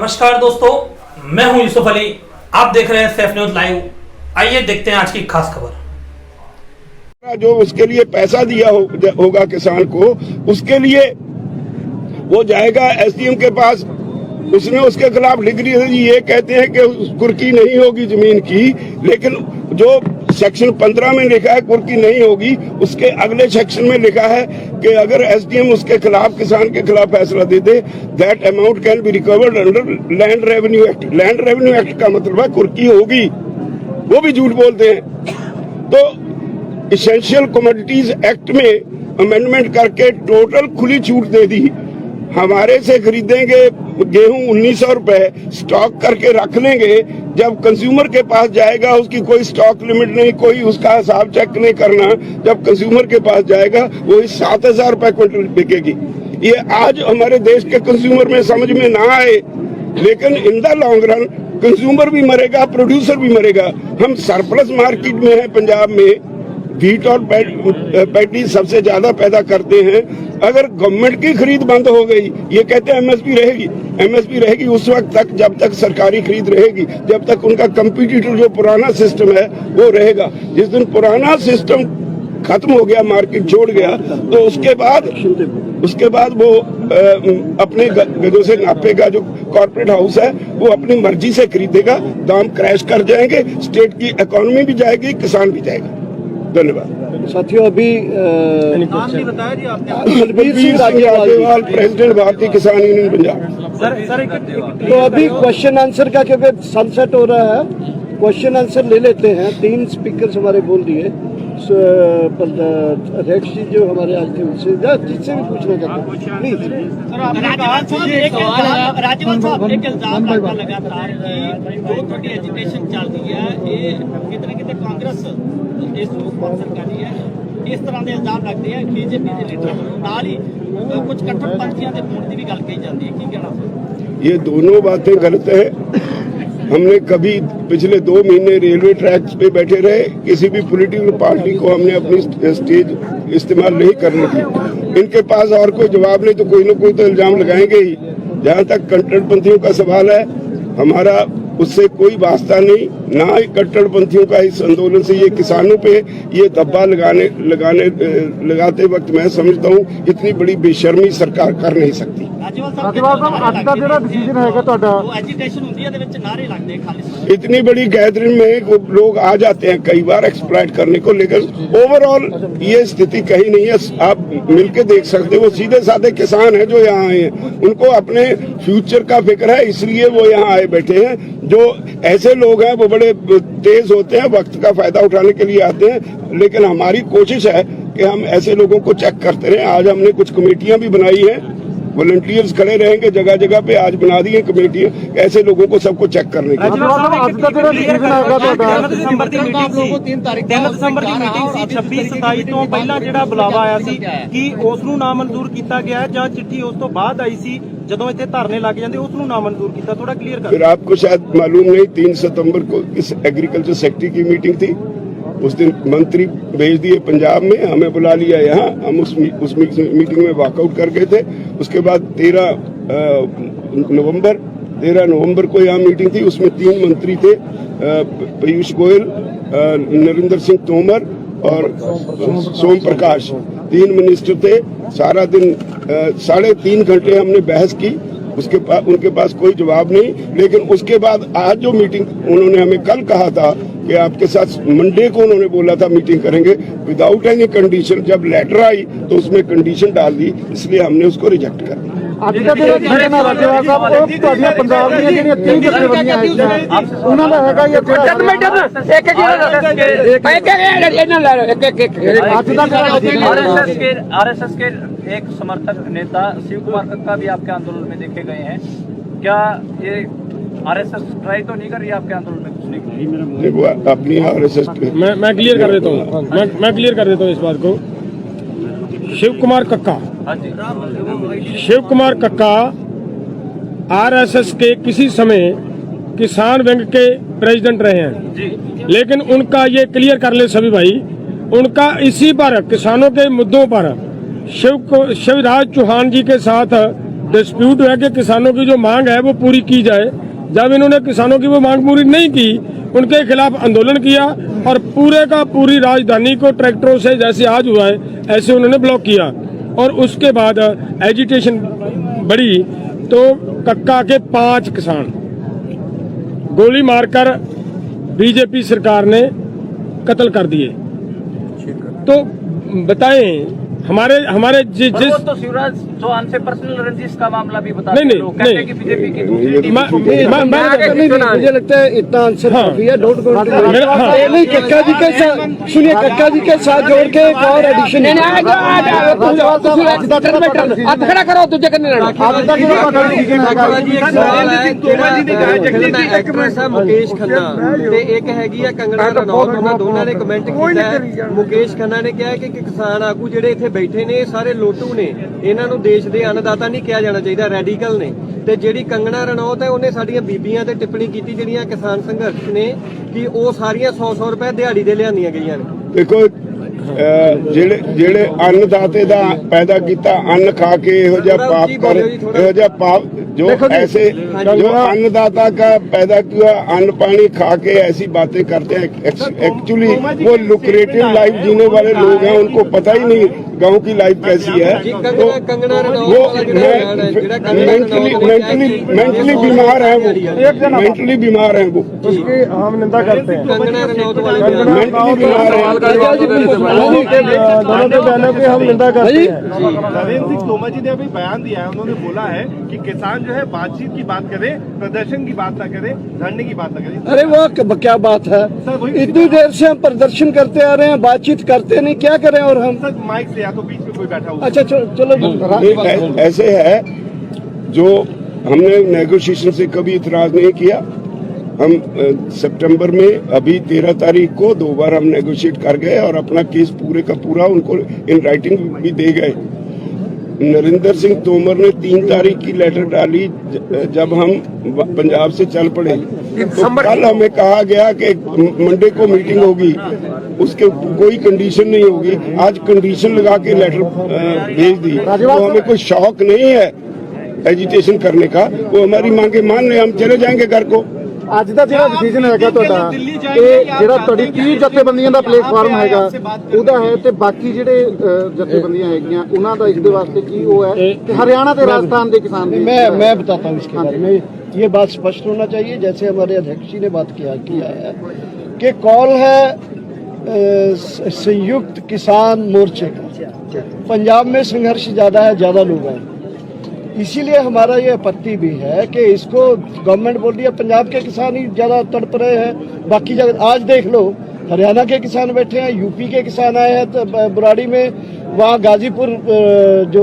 नमस्कार दोस्तों, मैं हूं यूसुफ अली। आप देख रहे हैं सेफ न्यूज लाइव। आइए देखते हैं आज की खास खबर। जो उसके लिए पैसा दिया होगा किसान को, उसके लिए वो जाएगा एसडीएम के पास। उसने उसके खिलाफ डिग्री दी। ये कहते हैं कि कुर्की नहीं होगी जमीन की, लेकिन जो सेक्शन 15 में लिखा है कुर्की नहीं होगी, उसके अगले सेक्शन में लिखा है कि अगर एसडीएम उसके खिलाफ, किसान के खिलाफ फैसला दे दे, that amount can be recovered under land revenue act. Land revenue act का मतलब है कुर्की होगी। वो भी झूठ बोलते हैं। तो इसेंशियल कमोडिटीज एक्ट में अमेंडमेंट करके टोटल खुली छूट दे दी। हमारे से खरीदेंगे गेहूं 1900 रुपए, स्टॉक करके रख लेंगे। जब कंज्यूमर के पास जाएगा, उसकी कोई स्टॉक लिमिट नहीं, कोई उसका हिसाब चेक नहीं करना। जब कंज्यूमर के पास जाएगा वो 7000 रुपए क्विंटल बिकेगी। ये आज हमारे देश के कंज्यूमर में समझ में ना आए, लेकिन in the long run consumer भी मरेगा, प्रोड्यूसर भी मरेगा। हम सरप्लस मार्केट में हैं। पंजाब में व्हीट और पैडी सबसे ज्यादा पैदा करते हैं। अगर गवर्नमेंट की खरीद बंद हो गई, ये कहते हैं एमएसपी रहेगी। एमएसपी रहेगी उस वक्त तक जब तक सरकारी खरीद रहेगी, जब तक उनका कंपटीटर जो पुराना सिस्टम है वो रहेगा। जिस दिन पुराना सिस्टम खत्म हो गया, मार्केट छोड़ गया, तो उसके बाद वो अपने गजों से नापेगा। जो कॉर्पोरेट हाउस है वो अपनी मर्जी से खरीदेगा, दाम क्रैश कर जाएंगे, स्टेट की इकोनॉमी भी जाएगी, किसान भी जाएगा। धन्यवाद साथियों। अभी बताया जी आपने बलबीर सिंह राजेवाल, प्रेसिडेंट भारतीय किसान यूनियन पंजाब। तो अभी क्वेश्चन आंसर का क्योंकि सनसेट हो रहा है, क्वेश्चन आंसर ले लेते हैं। 3 स्पीकर हमारे बोल दिए। अध्यक्ष जी जो हमारे आज थे उनसे जिससे भी पूछना चाहते हैं प्लीज। राजवाल साहब एक इल्जाम लगातार कि जो थोड़ी एजुटेशन चल रही है, ये कितने कितने कांग्रेस इस स्पॉन्सर कर रही है। इस तरह के इल्जाम लगते हैं बीजेपी के लीडर नाल ही कुछ कट्टरपंथियों के होने की भी गल कही जाती है। की कहना? ये दोनों बातें गलत है। हमने कभी पिछले 2 महीने रेलवे ट्रैक्स पे बैठे रहे। किसी भी पॉलिटिकल पार्टी को हमने अपनी स्टेज इस्तेमाल नहीं करने दी। इनके पास और कोई जवाब नहीं तो कोई ना कोई तो इल्जाम लगाएंगे ही। जहाँ तक कट्टरपंथियों का सवाल है, हमारा उससे कोई वास्ता नहीं, ना ही कट्टरपंथियों का इस आंदोलन से। ये किसानों पे ये धब्बा लगाते वक्त मैं समझता हूँ इतनी बड़ी बेशर्मी सरकार कर नहीं सकती। इतनी बड़ी गैदरिंग में लोग आ जाते हैं कई बार एक्सप्लॉइट करने को, लेकिन ओवरऑल ये स्थिति कहीं नहीं है। आप मिलके देख सकते हो, वो सीधे साधे किसान हैं जो यहाँ आए हैं। उनको अपने फ्यूचर का फिक्र है, इसलिए वो यहाँ आए बैठे हैं। जो ऐसे लोग हैं वो बड़े तेज होते हैं, वक्त का फायदा उठाने के लिए आते हैं। लेकिन हमारी कोशिश है कि हम ऐसे लोगों को चेक करते रहें। आज हमने कुछ कमेटियां भी बनाई हैं, वॉलंटियर्स खड़े रहेंगे जगह जगह पे। आज बना दी है कमेटियां ऐसे लोगों को सबको चेक करने के लिए। 26-27 ਤੋਂ ਪਹਿਲਾਂ ਜਿਹੜਾ ਬੁਲਾਵਾ ਆਇਆ ਸੀ ਕਿ ਉਸ ਨੂੰ ਨਾ ਮਨਜ਼ੂਰ ਕੀਤਾ ਗਿਆ ਹੈ ਜਾਂ ਚਿੱਠੀ ਉਸ ਤੋਂ ਬਾਅਦ ਆਈ ਸੀ ਜਦੋਂ ਇੱਥੇ ਧਰਨੇ ਲੱਗ ਜਾਂਦੇ ਉਸ ਨੂੰ ਨਾ ਮਨਜ਼ੂਰ ਕੀਤਾ? ਥੋੜਾ क्लियर कर। फिर आपको शायद मालूम नहीं, 3 सितंबर को इस एग्रीकल्चर सेक्रेटरी की मीटिंग थी। उस दिन मंत्री भेज दिए पंजाब में, हमें बुला लिया यहाँ। हम उस मीटिंग में वॉकआउट कर गए थे। उसके बाद 13 नवंबर को यहाँ मीटिंग थी। उसमें 3 मंत्री थे, पीयूष गोयल, नरेंद्र सिंह तोमर और सोम प्रकाश। 3 मिनिस्टर थे। सारा दिन 3.5 घंटे हमने बहस की। उनके पास कोई जवाब नहीं। लेकिन उसके बाद आज जो मीटिंग उन्होंने हमें कल कहा था कि आपके साथ मंडे को उन्होंने बोला था मीटिंग करेंगे विदाउट एनी कंडीशन। जब लेटर आई तो उसमें कंडीशन डाल दी, इसलिए हमने उसको रिजेक्ट कर दिया। ਅੱਜ ਦਾ ਜਿਹੜਾ ਰਾਜੇਵਾਲ ਸਾਹਿਬ ਉਹ ਤੁਹਾਡੀਆਂ ਪੰਜਾਬ ਦੀਆਂ ਜਿਹੜੀਆਂ 30 ਜਥੇਬੰਦੀਆਂ ਆਈਆਂ ਉਹਨਾਂ ਦਾ ਹੈਗਾ ਇਹ आरएसएस के एक समर्थक नेता शिव कुमार कक्का भी आपके आंदोलन में देखे गए हैं। क्या ये आरएसएस ट्राई तो नहीं कर रही आपके आंदोलन में घुसने के लिए? अपनी आरएसएस मैं क्लियर कर देता हूँ। मैं क्लियर कर देता हूँ इस बात को। शिव कुमार कक्का आरएसएस के किसी समय किसान विंग के प्रेसिडेंट रहे हैं, लेकिन उनका ये क्लियर कर ले सभी भाई, उनका इसी पर किसानों के मुद्दों पर शिवराज चौहान जी के साथ डिस्प्यूट है कि किसानों की जो मांग है वो पूरी की जाए। जब इन्होंने किसानों की वो मांग पूरी नहीं की, उनके खिलाफ आंदोलन किया और पूरे का पूरी राजधानी को ट्रैक्टरों से, जैसे आज हुआ है ऐसे उन्होंने ब्लॉक किया। और उसके बाद एजिटेशन बढ़ी तो कक्का के 5 किसान गोली मारकर बीजेपी सरकार ने कत्ल कर दिए। तो बताएं हमारे जिस तो शिवराज चौहान से पर्सनल रंजिश का मामला भी बता नहीं, लोग कहते हैं कि बीजेपी की दूसरी टीम मुझे लगता है इतना आंसर हाँ। काफी है। डोंट गो हाँ। नहीं, कक्का जी के साथ सुनिए, कक्का जी के साथ जोड़ के एक और एडिशन खड़ा करो तुझे करने मुकेश खन्ना ਤੇ ਇੱਕ ਹੈਗੀ ਆ ਕੰਗਣਾ ਰਣੌਤ, ਉਹਨਾਂ ਦੋਨਾਂ ਨੇ ਕਮੈਂਟ ਕੀਤਾ ਹੈ। ਮੁਕੇਸ਼ ਖੰਨਾ ਨੇ ਕਿਹਾ ਕਿ ਕਿਸਾਨ ਆਗੂ ਜਿਹੜੇ ਇੱਥੇ ਬੈਠੇ ਨੇ ਸਾਰੇ ਲੋਟੂ ਨੇ, ਇਹਨਾਂ ਨੂੰ ਦੇਸ਼ ਦੇ ਅੰਨਦਾਤਾ ਨਹੀਂ ਕਿਹਾ ਜਾਣਾ ਚਾਹੀਦਾ, ਰੈਡੀਕਲ ਨੇ। ਤੇ ਜਿਹੜੀ ਕੰਗਣਾ ਰਣੌਤ ਹੈ ਉਹਨੇ ਸਾਡੀਆਂ ਬੀਬੀਆਂ ਤੇ ਟਿੱਪਣੀ ਕੀਤੀ ਜਿਹੜੀਆਂ ਕਿਸਾਨ ਸੰਘਰਸ਼ ਨੇ ਕਿ ਉਹ ਸਾਰੀਆਂ 100-100 ਰੁਪਏ ਦਿਹਾੜੀ ਦੇ ਲਿਆਂਦੀਆਂ ਗਈਆਂ ਨੇ। ਦੇਖੋ ਜਿਹੜੇ ਅੰਨਦਾਤੇ ਦਾ ਪੈਦਾ ਕੀਤਾ ਅੰਨ ਖਾ ਕੇ ਇਹੋ ਜਿਹਾ ਪਾਪ जो ऐसे जो अन्नदाता का पैदा किया अन्न पानी खा के ऐसी बातें करते हैं, एक्चुअली वो लुक्रेटिव लाइफ जीने वाले लोग हैं, उनको पता ही नहीं गांव की लाइफ कैसी है। तो वो मेंटली बीमार है, वो मेंटली बीमार है, वो उसकी हम निंदा करते हैं। मेंटली बीमार है, दोनों के बयानों की हम निंदा करते हैं। नरेंद्र सिंह तोमर जी ने अभी बयान दिया है, उन्होंने बोला है कि किसान जो है बातचीत की बात करे, प्रदर्शन की बात ना करे, धरने की बात ना करे। अरे वो क्या बात है, इतनी देर से हम प्रदर्शन करते आ रहे हैं, बातचीत करते नहीं, क्या करें। और हम सर माइक से या तो बीच में कोई बैठा हुआ। अच्छा चलो ऐसे है जो हमने नेगोशिएशन से कभी इतराज नहीं किया। हम सितंबर में अभी 13 तारीख को 2 बार हम नेगोशिएट कर गए और अपना केस पूरे का पूरा उनको इन राइटिंग भी दे गए। नरेंद्र सिंह तोमर ने 3 तारीख की लेटर डाली जब हम पंजाब से चल पड़े, तो कल हमें कहा गया कि मंडे को मीटिंग होगी, उसके कोई कंडीशन नहीं होगी। आज कंडीशन लगा के लेटर भेज दी, तो हमें कोई शौक नहीं है एजिटेशन करने का। वो हमारी मांगे मान ले, हम चले जाएंगे घर को। ਅੱਜ ਦਾ ਜਿਹੜਾ ਡਿਸੀਜਨ ਹੈਗਾ ਤੁਹਾਡਾ, ਇਹ ਜਿਹੜਾ ਤੁਹਾਡੀ 30 ਜਥੇਬੰਦੀਆਂ ਦਾ ਪਲੇਟਫਾਰਮ ਹੈਗਾ ਉਹਦਾ ਹੈ, ਤੇ ਬਾਕੀ ਜਿਹੜੇ ਜਥੇਬੰਦੀਆਂ ਹੈਗੀਆਂ ਉਹਨਾਂ ਦਾ ਇਸ ਦੇ ਵਾਸਤੇ ਕੀ ਉਹ ਹੈ ਕਿ हरियाणा ਤੇ राजस्थान के किसान। मैं बताता हूँ इसके बारे में। ये बात स्पष्ट होना चाहिए, जैसे हमारे अध्यक्ष जी ने बात किया है कि कॉल है संयुक्त किसान मोर्चे का। पंजाब में संघर्ष ज्यादा है, ज्यादा लोग हैं, इसीलिए हमारा ये आपत्ति भी है कि इसको गवर्नमेंट बोल रही है पंजाब के किसान ही ज्यादा तड़प रहे हैं, बाकी जगह आज देख लो हरियाणा के किसान बैठे हैं, यूपी के किसान आए हैं तो बुराड़ी में, वहाँ गाजीपुर जो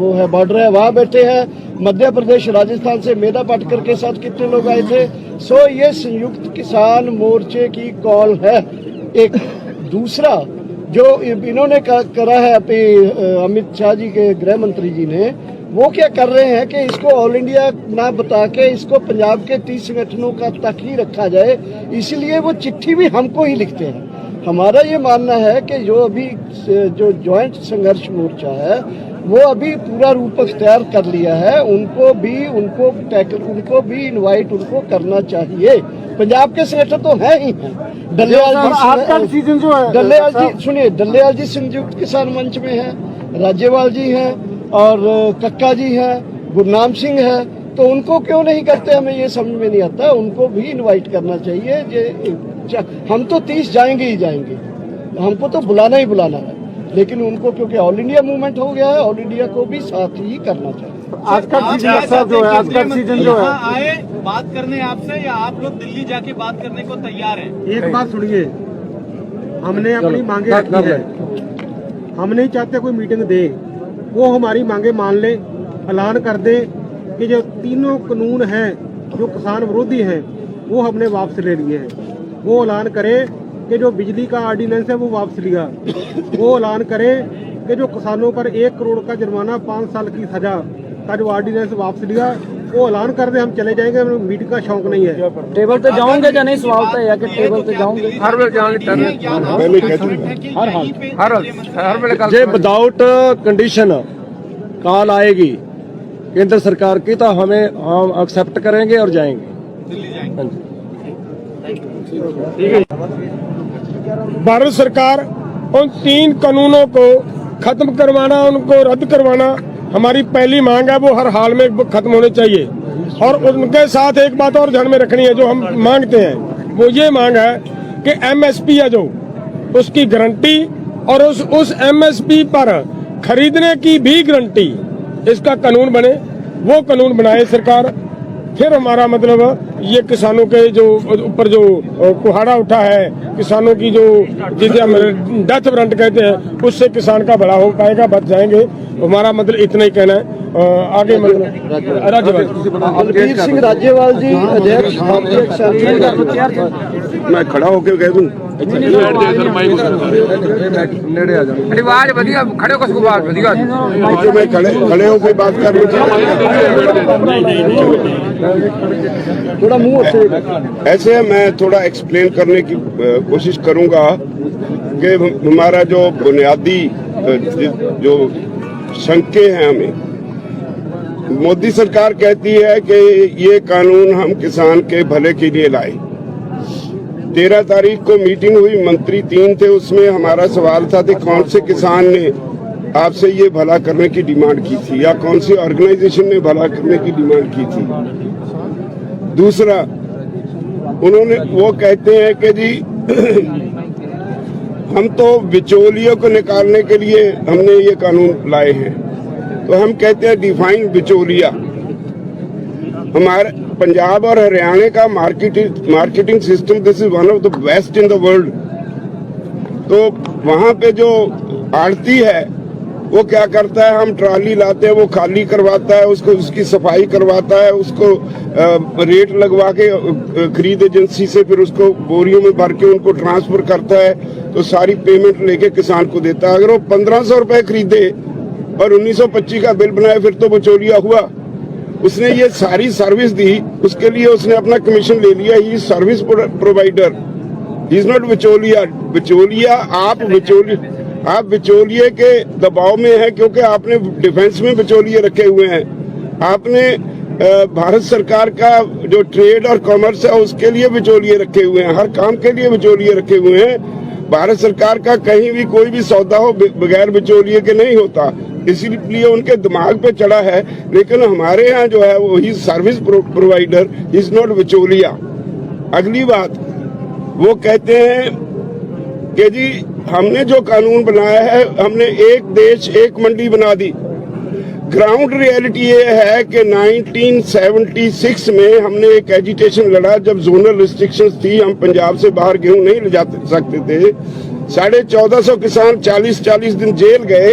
वो है बॉर्डर है वहाँ बैठे हैं, मध्य प्रदेश राजस्थान से मेधा पाटकर के साथ कितने लोग आए थे। सो ये संयुक्त किसान मोर्चे की कॉल है। एक दूसरा जो इन्होंने करा है अमित शाह जी के गृह मंत्री जी ने, वो क्या कर रहे हैं कि इसको ऑल इंडिया ना बता के इसको पंजाब के 30 संगठनों का तक ही रखा जाए, इसलिए वो चिट्ठी भी हमको ही लिखते हैं। हमारा ये मानना है कि जो अभी जो ज्वाइंट संघर्ष मोर्चा है वो अभी पूरा रूप अख्तियार कर लिया है, उनको भी इनवाइट उनको करना चाहिए। पंजाब के संगठन तो है ही हैं। डल्लेवाल जी जो है, डल्लेवाल जी सुनिए, डल्लेवाल जी संयुक्त किसान मंच में है, राज्यपाल जी हैं और कक्का जी हैं, गुरनाम सिंह है, तो उनको क्यों नहीं करते, हमें ये समझ में नहीं आता। उनको भी इनवाइट करना चाहिए। हम तो 30 जाएंगे ही जाएंगे, हमको तो बुलाना ही बुलाना है, लेकिन उनको क्योंकि ऑल इंडिया मूवमेंट हो गया है, ऑल इंडिया को भी साथ ही करना चाहिए। आज का सीजन जो है, आज का सीजन जो है, आए बात करने आपसे या आप लोग दिल्ली जाके बात करने को तैयार हैं? एक बात सुनिए, हमने अपनी मांगे रखी है, हम नहीं चाहते कोई मीटिंग दे, वो हमारी मांगे मान ले, ऐलान कर दे कि जो 3 कानून हैं जो किसान विरोधी हैं वो हमने वापस ले लिए हैं। वो ऐलान करे कि जो बिजली का ऑर्डिनेंस है वो वापस लिया। वो ऐलान करे कि जो किसानों पर 1 करोड़ का जुर्माना, 5 साल की सजा का जो ऑर्डिनेंस वापस लिया, वो ऐलान कर दे, हम चले जाएंगे। हमें मीटिंग का शौक नहीं है। टेबल पे जाओगे या नहीं, सवाल तो है कि टेबल पे जाओगे। हर वेले जे विदाउट कंडीशन कॉल आएगी केंद्र सरकार की, तो हम एक्सेप्ट करेंगे और जाएंगे दिल्ली जाएंगे। भारत सरकार उन 3 कानूनों को खत्म करवाना, उनको रद्द करवाना हमारी पहली मांग है। वो हर हाल में खत्म होने चाहिए। और उनके साथ एक बात और ध्यान में रखनी है, जो हम मांगते हैं वो ये मांग है कि एमएसपी है जो, उसकी गारंटी और उस एमएसपी पर खरीदने की भी गारंटी, इसका कानून बने। वो कानून बनाए सरकार। फिर हमारा मतलब ये किसानों के जो ऊपर जो कुहाड़ा उठा है, किसानों की जो जिसे हम डेथ वारंट कहते हैं, उससे किसान का भला हो पाएगा, बच जाएंगे। हमारा मतलब इतना ही कहना है। आगे मतलब बलबीर सिंह राज्यपाल जी अध्यक्ष मैं खड़ा होकर कह दूं रिवाज बढ़िया, खड़े को बात बढ़िया, मैं खड़े होकर बात कर थोड़ा मुंह से ऐसे मैं थोड़ा एक्सप्लेन करने की कोशिश करूंगा कि हमारा जो बुनियादी जो शंके हैं, हमें मोदी सरकार कहती है कि ये कानून हम किसान के भले के लिए लाए। 13 तारीख को मीटिंग हुई, मंत्री 3 थे, उसमें हमारा सवाल था कि कौन से किसान ने आपसे ये भला करने की डिमांड की थी, या कौन सी ऑर्गेनाइजेशन ने भला करने की डिमांड की थी। दूसरा, उन्होंने वो कहते हैं कि जी हम तो बिचौलियों को निकालने के लिए हमने ये कानून लाए हैं। तो हम कहते हैं डिफाइन बिचौलिया। हमारे पंजाब और हरियाणा का marketing system this is one of the best in the world. तो वहां पे जो आड़ती है वो क्या करता है, हम ट्राली लाते हैं, वो खाली करवाता है, उसको उसकी सफाई करवाता है, उसको रेट लगवा के खरीद एजेंसी से फिर उसको बोरियों में भर के उनको ट्रांसफर करता है, तो सारी पेमेंट लेके किसान को देता है। अगर वो 1500 रुपए खरीदे और 1925 का बिल बनाए, फिर तो बिचौलिया हुआ। उसने ये सारी सर्विस दी, उसके लिए उसने अपना कमीशन ले लिया। He service provider, he is not बिचौलिया। बिचौलिया आप बिचौलिए के दबाव में है, क्योंकि आपने डिफेंस में बिचौलिए रखे हुए हैं। आपने भारत सरकार का जो ट्रेड और कॉमर्स है उसके लिए बिचौलिए रखे हुए हैं, हर काम के लिए बिचौलिए रखे हुए हैं। भारत सरकार का कहीं भी कोई भी सौदा हो बगैर बिचौलिए के नहीं होता, इसीलिए उनके दिमाग पे चढ़ा है। लेकिन हमारे यहाँ जो है वो ही सर्विस प्रोवाइडर, इज नॉट बिचौलिया। अगली बात, वो कहते हैं कि जी हमने जो कानून बनाया है, हमने एक देश एक मंडी बना दी। ग्राउंड रियलिटी ये है कि 1976 में हमने एक एजिटेशन लड़ा, जब जोनल रिस्ट्रिक्शंस थी, हम पंजाब से बाहर गेहूं नहीं ले जा सकते थे। 1450 किसान 40-40 दिन जेल गए।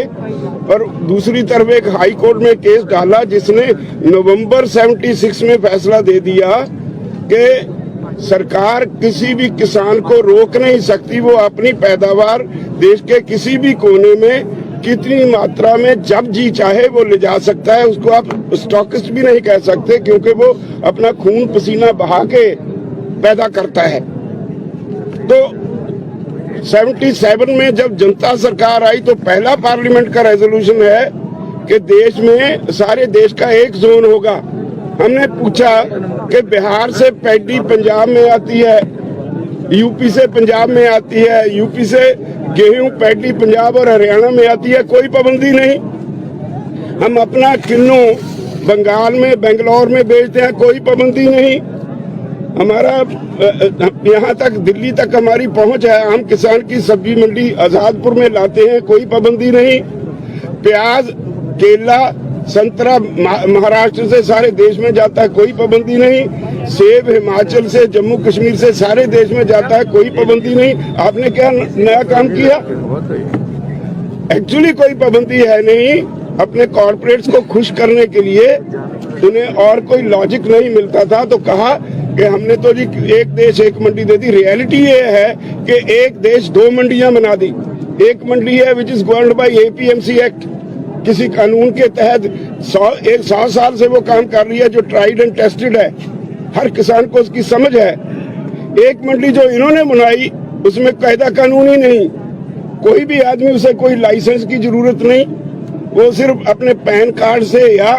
और दूसरी तरफ एक हाई कोर्ट में केस डाला जिसने नवंबर 76 में फैसला दे दिया कि सरकार किसी भी किसान को रोक नहीं सकती, वो अपनी पैदावार देश के किसी भी कोने में कितनी मात्रा में जब जी चाहे वो ले जा सकता है। उसको आप स्टॉकिस्ट भी नहीं कह सकते, क्योंकि वो अपना खून पसीना बहा के पैदा करता है। तो 77 में जब जनता सरकार आई तो पहला पार्लियामेंट का रेजोल्यूशन है कि देश में सारे देश का एक जोन होगा। हमने पूछा कि बिहार से पैडी पंजाब में आती है, यूपी से पंजाब में आती है, यूपी से गेहूं पैडी पंजाब और हरियाणा में आती है, कोई पाबंदी नहीं। हम अपना किन्नू बंगाल में बेंगलोर में बेचते हैं, कोई पाबंदी नहीं। हमारा यहाँ तक दिल्ली तक हमारी पहुंच है। हम किसान की सब्जी मंडी आजादपुर में लाते हैं, कोई पाबंदी नहीं। प्याज, केला, संतरा महाराष्ट्र से सारे देश में जाता है, कोई पाबंदी नहीं। सेब हिमाचल से, जम्मू कश्मीर से सारे देश में जाता है, कोई पाबंदी नहीं। आपने क्या नया काम किया? एक्चुअली कोई पाबंदी है नहीं। अपने कॉर्पोरेट्स को खुश करने के लिए उन्हें और कोई लॉजिक नहीं मिलता था, तो कहा कि हमने तो जी एक देश एक मंडी दे दी। रियलिटी ये है कि एक देश दो मंडियां बना दी। एक मंडी है which is governed bye APMC act, किसी कानून के तहत 100 साल से वो काम कर रही है, जो ट्राइड एंड टेस्टेड है, हर किसान को उसकी समझ है। एक मंडी जो इन्होंने बनाई उसमें कायदा कानून ही नहीं, कोई भी आदमी उसे कोई लाइसेंस की जरूरत नहीं, वो सिर्फ अपने पैन कार्ड से या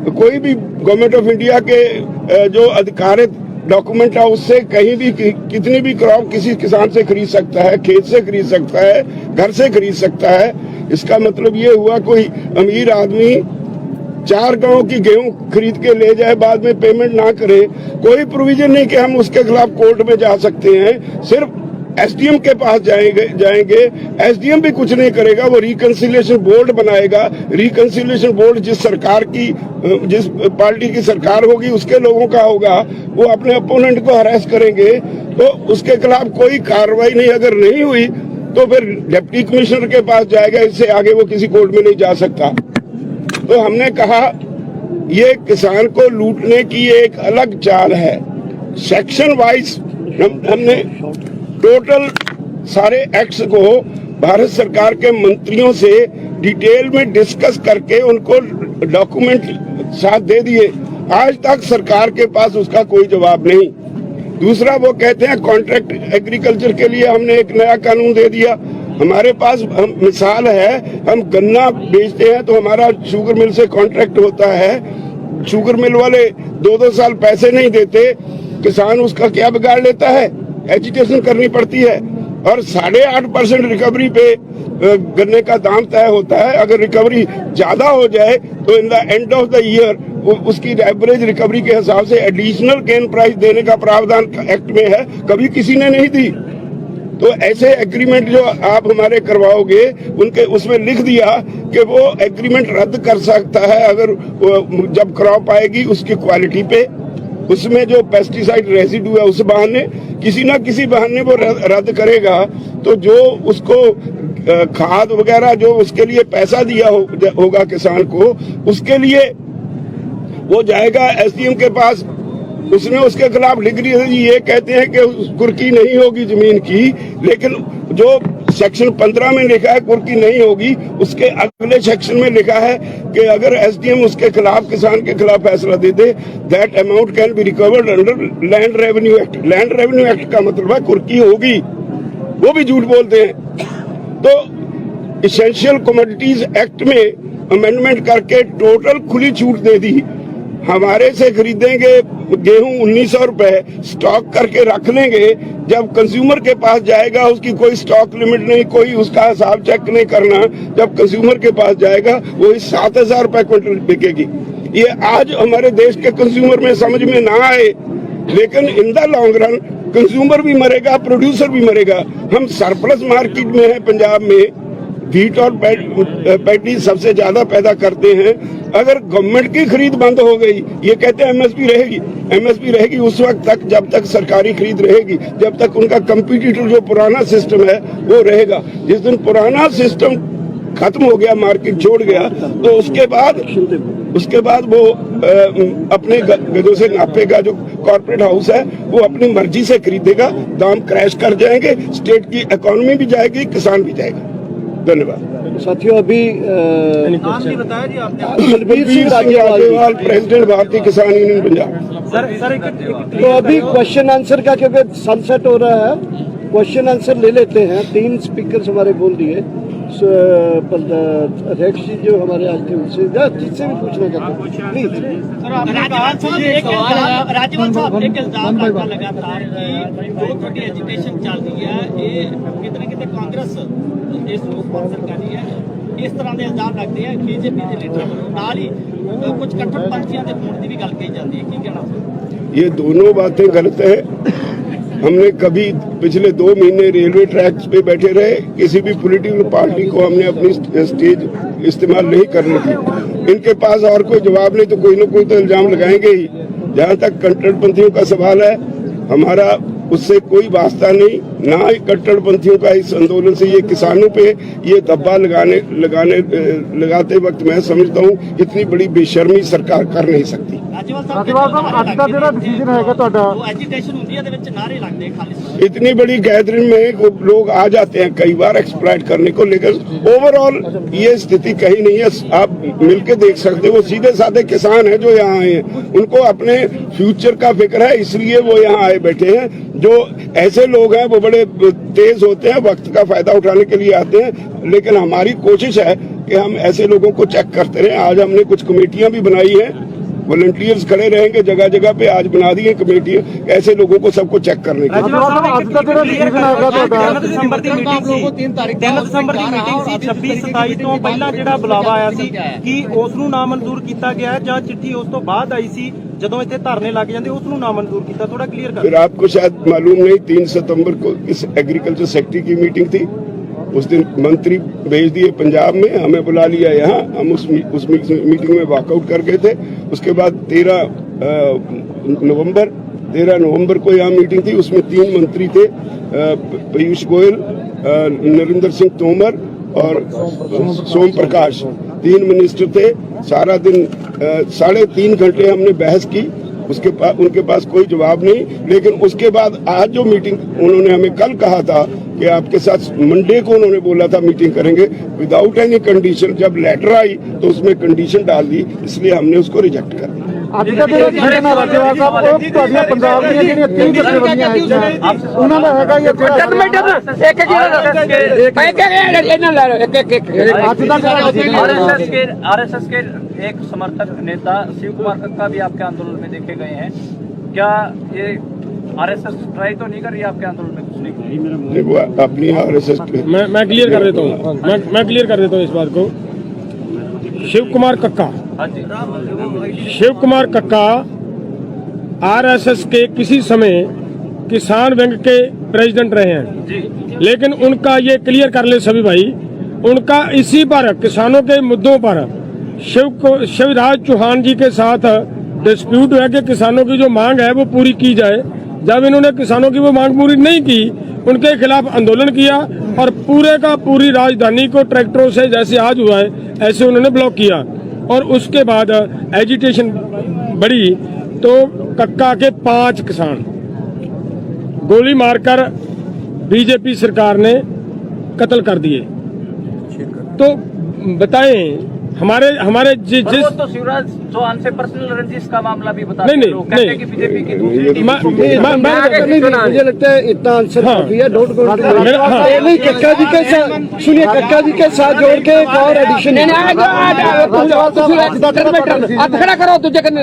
कोई भी गवर्नमेंट ऑफ इंडिया के जो अधिकारित डॉक्यूमेंट है उससे कहीं भी कितनी भी क्रॉप किसी किसान से खरीद सकता है, खेत से खरीद सकता है, घर से खरीद सकता है। इसका मतलब ये हुआ कोई अमीर आदमी 4 गांव की गेहूं खरीद के ले जाए, बाद में पेमेंट ना करे, कोई प्रोविजन नहीं कि हम उसके खिलाफ कोर्ट में जा सकते हैं। सिर्फ एसडीएम के पास जाएंगे, एसडीएम भी कुछ नहीं करेगा, वो रिकंसिलिएशन बोर्ड बनाएगा। रिकंसिलिएशन बोर्ड जिस पार्टी की सरकार होगी उसके लोगों का होगा, वो अपने अपोनेंट को हरास करेंगे, तो उसके खिलाफ कोई कार्रवाई नहीं अगर नहीं हुई तो फिर डिप्टी कमिश्नर के पास जाएगा, इससे आगे वो किसी कोर्ट में नहीं जा सकता। तो हमने कहा ये किसान को लूटने की एक अलग चाल है। सेक्शन वाइज हमने टोटल सारे एक्ट्स को भारत सरकार के मंत्रियों से डिटेल में डिस्कस करके उनको डॉक्यूमेंट साथ दे दिए। आज तक सरकार के पास उसका कोई जवाब नहीं। दूसरा, वो कहते हैं कॉन्ट्रैक्ट एग्रीकल्चर के लिए हमने एक नया कानून दे दिया। हमारे पास मिसाल है, हम गन्ना बेचते हैं तो हमारा शुगर मिल से कॉन्ट्रैक्ट होता है, शुगर मिल वाले 2-2 साल पैसे नहीं देते, किसान उसका क्या बिगाड़ लेता है, एजुकेशन करनी पड़ती है और 8.5% रिकवरी पे गन्ने का दाम तय होता है। अगर रिकवरी ज्यादा हो जाए तो in the end of the year उसकी एवरेज रिकवरी के हिसाब से एडिशनल गेन प्राइस देने का प्रावधान एक्ट में है, कभी किसी ने नहीं दी। तो ऐसे एग्रीमेंट जो आप हमारे करवाओगे उनके उसमें लिख दिया कि वो एग्रीमेंट रद्द कर सकता है अगर जब क्रॉप आएगी उसकी क्वालिटी पे, उसमें जो पेस्टिसाइड रेसिड्यू है उस बहाने, किसी ना किसी बहाने वो रद्द करेगा। तो जो उसको खाद वगैरह जो उसके लिए पैसा दिया होगा किसान को, उसके लिए वो जाएगा एसडीएम के पास, उसने उसके खिलाफ डिग्री दी। ये कहते हैं कि कुर्की नहीं होगी जमीन की, लेकिन जो सेक्शन 15 में लिखा है कुर्की नहीं होगी, उसके अगले सेक्शन में लिखा है कि अगर एसडीएम उसके खिलाफ किसान के खिलाफ फैसला दे दे, that amount can be recovered under land revenue act. Land revenue act का मतलब है कुर्की होगी, वो भी झूठ बोलते हैं। तो इसेंशियल कमोडिटीज एक्ट में अमेंडमेंट करके टोटल खुली छूट दे दी। हमारे से खरीदेंगे गेहूं 1900 रुपए, स्टॉक करके रख लेंगे, जब कंज्यूमर के पास जाएगा उसकी कोई स्टॉक लिमिट नहीं, कोई उसका हिसाब चेक नहीं करना। जब कंज्यूमर के पास जाएगा वही 7000 रुपए क्विंटल बिकेगी। ये आज हमारे देश के कंज्यूमर में समझ में ना आए, लेकिन in the long run consumer भी मरेगा, प्रोड्यूसर भी मरेगा। हम सरप्लस मार्केट में है, पंजाब में व्हीट और पैडी सबसे ज्यादा पैदा करते हैं। अगर गवर्नमेंट की खरीद बंद हो गई, ये कहते हैं एमएसपी रहेगी, एमएसपी रहेगी उस वक्त तक जब तक सरकारी खरीद रहेगी, जब तक उनका कंपटीटर जो पुराना सिस्टम है वो रहेगा। जिस दिन पुराना सिस्टम खत्म हो गया, मार्केट छोड़ गया, तो उसके बाद वो अपने गजों से नापेगा। जो कॉर्पोरेट हाउस है वो अपनी मर्जी से खरीदेगा, दाम क्रैश कर जाएंगे, स्टेट की इकोनॉमी भी जाएगी, किसान भी जाएगा। धन्यवाद साथियों। अभी नाम नहीं बताया जी आपने। बलबीर सिंह राजेवाल, प्रेसिडेंट भारतीय किसान यूनियन पंजाब। सर तो अभी क्वेश्चन आंसर का क्योंकि सनसेट हो रहा है, क्वेश्चन आंसर ले लेते हैं। 3 स्पीकर हमारे बोल दिए। अध्यक्ष जी जो हमारे आज थे उनसे जिससे भी पूछना चाहते हैं प्लीज। राज्यपाल साहब एक इल्जाम आपका लगातार कि जो थोड़ी एजुटेशन चल रही है ये कितने कितने कांग्रेस ਇਸ ਨੂੰ ਸਪਾਂਸਰ ਕਰ ਰਹੀ ਹੈ। ਇਸ ਤਰ੍ਹਾਂ ਦੇ ਇਲਜ਼ਾਮ ਲੱਗਦੇ ਆ ਬੀਜੇਪੀ ਦੇ ਲੀਡਰਾਂ ਵੱਲੋਂ, ਨਾਲ ਹੀ ਕੁਝ ਕੱਟੜਪੰਥੀਆਂ ਦੇ ਹੋਣ ਦੀ ਵੀ ਗੱਲ ਕਹੀ ਜਾਂਦੀ ਹੈ, ਕੀ ਕਹਿਣਾ? ये दोनों बातें गलत है। हमने कभी पिछले 2 महीने रेलवे ट्रैक्स पे बैठे रहे, किसी भी पॉलिटिकल पार्टी को हमने अपनी स्टेज इस्तेमाल नहीं करने दी। इनके पास और कोई जवाब नहीं तो कोई ना कोई तो इल्जाम लगाएंगे ही। जहाँ तक कट्टरपंथियों का सवाल है, हमारा उससे कोई वास्ता नहीं, ना ही कट्टरपंथियों का इस आंदोलन से। ये किसानों पे ये दब्बा लगाते वक्त मैं समझता हूँ इतनी बड़ी बेशर्मी सरकार कर नहीं सकती। इतनी बड़ी गैदरिंग में लोग आ जाते हैं कई बार एक्सप्लॉइट करने को, लेकिन ओवरऑल ये स्थिति कहीं नहीं है। आप मिलके देख सकते हो, वो सीधे साधे किसान हैं जो यहाँ आए हैं, उनको अपने फ्यूचर का फिक्र है, इसलिए वो यहाँ आए बैठे हैं। जो ऐसे लोग हैं वो बड़े तेज होते हैं, वक्त का फायदा उठाने के लिए आते हैं, लेकिन हमारी कोशिश है कि हम ऐसे लोगों को चेक करते रहें। आज हमने कुछ कमेटियां भी बनाई हैं वॉलंटियर्स खड़े रहेंगे जगह जगह पे। आज बना दी है कमेटी ऐसे लोगों को सबको चेक करने की। ਅੱਜ ਦਾ ਜਿਹੜਾ ਡਿਸੀਜਨ ਹੈਗਾ ਤੁਹਾਡਾ 3 ਦਸੰਬਰ ਦੀ ਮੀਟਿੰਗ ਸੀ 3 ਦਸੰਬਰ ਦੀ ਮੀਟਿੰਗ ਸੀ 26 27 ਤੋਂ ਪਹਿਲਾਂ ਜਿਹੜਾ ਬੁਲਾਵਾ ਆਇਆ ਸੀ ਕਿ ਉਸ ਨੂੰ ਨਾਮਨਜ਼ੂਰ ਕੀਤਾ ਗਿਆ ਜਾਂ ਚਿੱਠੀ ਉਸ ਤੋਂ ਬਾਅਦ ਆਈ ਸੀ ਜਦੋਂ ਇੱਥੇ ਧਰਨੇ ਲੱਗ ਜਾਂਦੇ ਉਸ ਨੂੰ ਨਾਮਨਜ਼ੂਰ ਕੀਤਾ? ਥੋੜਾ ਕਲੀਅਰ ਕਰ। फिर आपको शायद मालूम नहीं 3 सितंबर को इस एग्रीकल्चर सेक्रेटरी की मीटिंग थी। उस दिन मंत्री भेज दिए पंजाब में, हमें बुला लिया यहाँ। हम उस मीटिंग में वॉकआउट कर गए थे। उसके बाद 13 नवंबर को यहाँ मीटिंग थी। उसमें 3 मंत्री थे, पीयूष गोयल, नरेंद्र सिंह तोमर और सोम प्रकाश। 3 मिनिस्टर थे। सारा दिन 3.5 घंटे हमने बहस की। उनके पास कोई जवाब नहीं। लेकिन उसके बाद आज जो मीटिंग उन्होंने हमें कल कहा था कि आपके साथ मंडे को उन्होंने बोला था मीटिंग करेंगे विदाउट एनी कंडीशन। जब लेटर आई तो उसमें कंडीशन डाल दी, इसलिए हमने उसको रिजेक्ट कर दिया। ਅੱਜ ਦਾ ਜਿਹੜਾ ਡਿਸੀਜਨ ਹੈ ਰਾਜੇਵਾਲ ਸਾਹਿਬ ਉਹ ਤੁਹਾਡੀਆਂ ਪੰਜਾਬ ਦੀਆਂ ਜਿਹੜੀਆਂ 30 ਜਥੇਬੰਦੀਆਂ ਹੈਗੀਆਂ ਉਹਨਾਂ ਦਾ ਹੈਗਾ ਹੀ ਅੱਜ ਦਾ ਜਿਹੜਾ आरएसएस के एक समर्थक नेता शिव कुमार कक्का भी आपके आंदोलन में देखे गए हैं। क्या ये आरएसएस ट्राई तो नहीं कर रही आपके आंदोलन में घुसने की? वो अपनी आरएसएस मैं क्लियर कर देता हूँ मैं क्लियर कर देता हूँ इस बात को। शिव कुमार कक्का शिव कुमार कक्का आरएसएस के किसी समय किसान विंग के प्रेसिडेंट रहे हैं जी। लेकिन उनका ये क्लियर कर ले सभी भाई, उनका इसी पर किसानों के मुद्दों पर शिवराज चौहान जी के साथ डिस्प्यूट है कि किसानों की जो मांग है वो पूरी की जाए। जब इन्होंने किसानों की वो मांग पूरी नहीं की, उनके खिलाफ आंदोलन किया और पूरे का पूरी राजधानी को ट्रैक्टरों से जैसे आज हुआ है ऐसे उन्होंने ब्लॉक किया। और उसके बाद एजिटेशन बढ़ी तो कक्का के 5 किसान गोली मारकर बीजेपी सरकार ने कत्ल कर दिए। तो बताएं हमारे जिस तो शिवराज चौहान से पर्सनल रंजिश का मामला भी बता नहीं, कहते हैं कि बीजेपी की दूसरी टीम मुझे लगता है इतना आंसर काफी है। डोंट गो नहीं कक्का जी के साथ सुनिए, कक्का जी के साथ जोड़ के एक और एडिशन खड़ा करो तुझे करने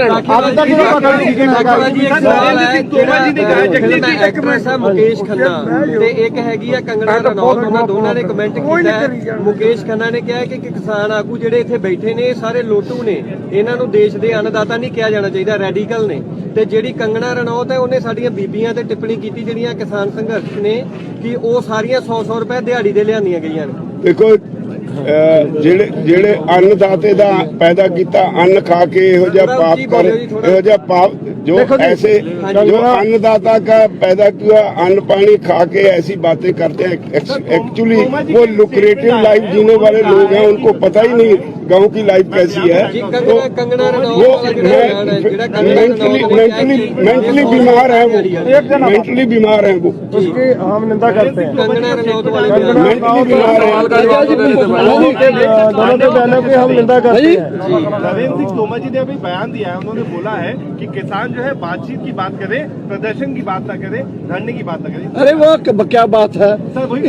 मुकेश खन्ना ਤੇ ਇੱਕ ਹੈਗੀ ਆ ਕੰਗਣਾ ਰਣੌਤ। ਉਹਨਾਂ ਦੋਨਾਂ ਨੇ ਕਮੈਂਟ ਕੀਤਾ ਹੈ। ਮੁਕੇਸ਼ ਖੰਨਾ ਨੇ ਕਿਹਾ ਹੈ ਕਿ ਕਿਸਾਨ ਆਗੂ ਜਿਹੜੇ ਇੱਥੇ ਬੈਠੇ ਨੇ ਇਹ ਸਾਰੇ ਲੋਟੂ ਨੇ, ਇਹਨਾਂ ਨੂੰ ਦੇਸ਼ ਦੇ ਅੰਨਦਾਤਾ ਨਹੀਂ ਕਿਹਾ ਜਾਣਾ ਚਾਹੀਦਾ, ਰੈਡੀਕਲ ਨੇ। ਤੇ ਜਿਹੜੀ ਕੰਗਣਾ ਰਣੌਤ ਹੈ ਉਹਨੇ ਸਾਡੀਆਂ ਬੀਬੀਆਂ ਤੇ ਟਿੱਪਣੀ ਕੀਤੀ ਜਿਹੜੀਆਂ ਕਿਸਾਨ ਸੰਘਰਸ਼ ਨੇ ਕਿ ਉਹ ਸਾਰੀਆਂ 100-100 ਰੁਪਏ ਦਿਹਾੜੀ ਦੇ ਲਿਆਂਦੀਆਂ ਗਈਆਂ ਨੇ। देखो ਜਿਹੜੇ अन्नदाते ਦਾ पैदा किया अन्न खा के ਇਹੋ ਜਿਹਾ पाप जो ऐसे जो अन्नदाता का पैदा किया अन्न पानी खा के ऐसी बातें करते हैं। एक्चुअली वो लुक्रेटिव लाइफ जीने वाले लोग हैं, उनको पता ही नहीं गांव की लाइफ कैसी है। तो वो मेंटली बीमार है, वो मेंटली बीमार है, वो उसकी हम निंदा करते हैं। मेंटली बीमार है। दोनों के बयानों की हम निंदा करते हैं। नरेंद्र सिंह तोमर जी ने अभी बयान दिया है। उन्होंने बोला है कि किसान जो है बातचीत की बात करे, प्रदर्शन की बात ना करे, धरने की बात ना करे। अरे वो क्या बात है,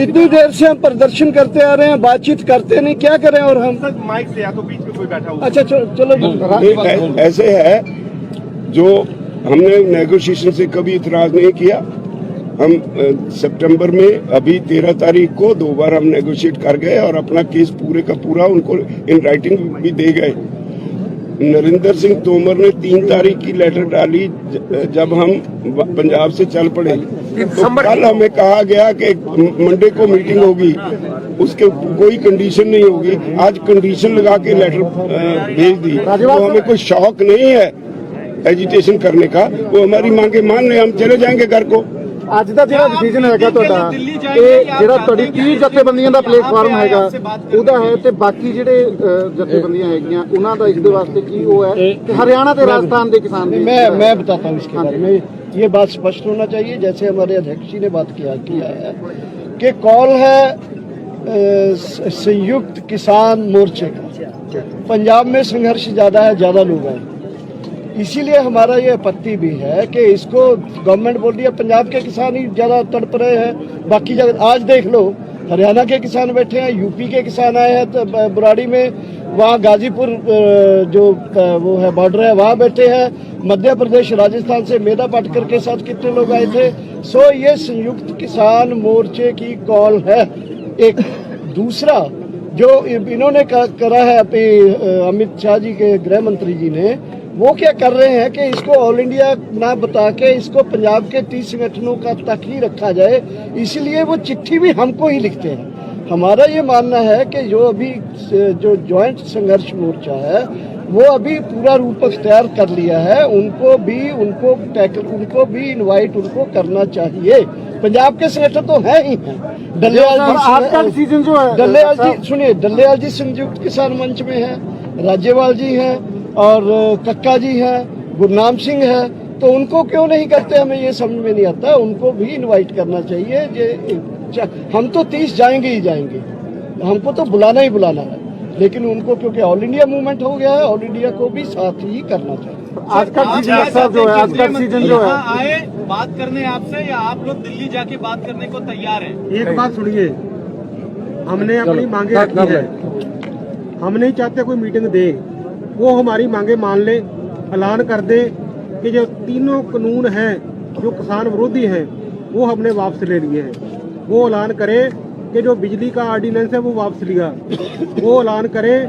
इतनी देर से हम प्रदर्शन करते आ रहे हैं, बातचीत करते नहीं, क्या करें। और हम सर माइक से या तो बीच में कोई बैठा हुआ। अच्छा चलो ऐसे है जो हमने नेगोशिएशन से कभी इतराज नहीं किया। हम सितंबर में अभी 13 तारीख को 2 बार हम नेगोशिएट कर गए और अपना केस पूरे का पूरा उनको इन राइटिंग भी दे गए। नरेंद्र सिंह तोमर ने 3 तारीख की लेटर डाली जब हम पंजाब से चल पड़े। तो कल हमें कहा गया कि मंडे को मीटिंग होगी, उसके कोई कंडीशन नहीं होगी। आज कंडीशन लगा के लेटर भेज दी। तो हमें कोई शौक नहीं है एजिटेशन करने का। वो हमारी मांगे मान ले, हम चले जाएंगे घर को। ਅੱਜ ਦਾ ਜਿਹੜਾ ਡਿਸੀਜਨ ਹੈਗਾ ਤੁਹਾਡਾ ਇਹ ਜਿਹੜਾ ਤੁਹਾਡੀ 30 ਜਥੇਬੰਦੀਆਂ ਦਾ ਪਲੇਟਫਾਰਮ ਹੈਗਾ ਉਹਦਾ ਹੈ ਤੇ ਬਾਕੀ ਜਿਹੜੇ ਜਥੇਬੰਦੀਆਂ ਹੈਗੀਆਂ ਉਹਨਾਂ ਦਾ ਇਸ ਦੇ ਵਾਸਤੇ ਕੀ ਉਹ ਹੈ ਕਿ हरियाणा ਤੇ राजस्थान ਦੇ किसान मैं बताता हूँ इसके बारे में। ये बात स्पष्ट होना चाहिए, जैसे हमारे अध्यक्ष जी ने बात किया है कि कॉल है संयुक्त किसान मोर्चे का। पंजाब में संघर्ष ज्यादा है, ज्यादा लोग हैं, इसीलिए हमारा ये आपत्ति भी है कि इसको गवर्नमेंट बोल रही है पंजाब के किसान ही ज्यादा तड़प रहे हैं। बाकी जगह आज देख लो हरियाणा के किसान बैठे हैं, यूपी के किसान आए हैं तो बुराड़ी में, वहाँ गाजीपुर जो वो है बॉर्डर है वहाँ बैठे हैं, मध्य प्रदेश राजस्थान से मेधा पाटकर के साथ कितने लोग आए थे। सो ये संयुक्त किसान मोर्चे की कॉल है। एक दूसरा जो इन्होंने करा है अपने अमित शाह जी के गृह मंत्री जी ने, वो क्या कर रहे हैं कि इसको ऑल इंडिया ना बता के इसको पंजाब के 30 संगठनों का तक ही रखा जाए, इसलिए वो चिट्ठी भी हमको ही लिखते हैं। हमारा ये मानना है कि जो अभी जो ज्वाइंट संघर्ष मोर्चा है वो अभी पूरा रूप अख्तियार कर लिया है, उनको भी इनवाइट उनको करना चाहिए। पंजाब के संगठन तो है ही हैं। डल्लेवाल जी, आपका डिसीजन जो है, डल्लेवाल जी सुनिए, डल्लेवाल जी संयुक्त किसान मंच में है, राज्यपाल जी हैं और कक्का जी हैं, गुरनाम सिंह है, तो उनको क्यों नहीं करते, हमें ये समझ में नहीं आता। उनको भी इनवाइट करना चाहिए। हम तो 30 जाएंगे ही जाएंगे, हमको तो बुलाना ही बुलाना है, लेकिन उनको क्योंकि ऑल इंडिया मूवमेंट हो गया है, ऑल इंडिया को भी साथ ही करना चाहिए। आज का सीजन जो है, आज का सीजन जो है, आए बात करने आपसे या आप लोग दिल्ली जाके बात करने को तैयार हैं? एक बात सुनिए, हमने अपनी मांगे रखी है, हम नहीं चाहते कोई मीटिंग दे, वो हमारी मांगे मान ले, ऐलान कर दे कि जो तीनों कानून हैं जो किसान विरोधी हैं वो हमने वापस ले लिए हैं। वो ऐलान करे कि जो बिजली का ऑर्डिनेंस है वो वापस लिया। वो ऐलान करे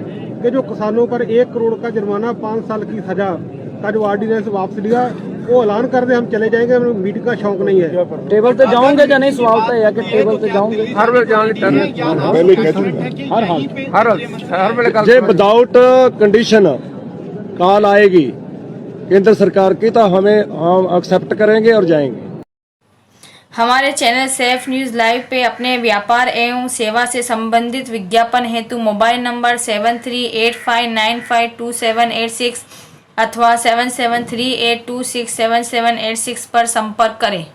कि जो किसानों पर 1 करोड़ का जुर्माना, 5 साल की सजा का जो ऑर्डिनेंस वापस लिया, वो ऐलान कर दे, हम चले जाएंगे। हमें मीटिंग का शौक नहीं है। टेबल पे जाओगे या नहीं, सवाल तो है कि टेबल पे जाओगे? हर वेले जाने हर वेले जे विदाउट कंडीशन कॉल आएगी केंद्र सरकार की तो हम एक्सेप्ट करेंगे और जाएंगे। हमारे चैनल सेफ न्यूज़ लाइव पे अपने व्यापार एवं सेवा से संबंधित विज्ञापन हेतु मोबाइल नंबर 7385952786 अथवा 7738267786 पर संपर्क करें।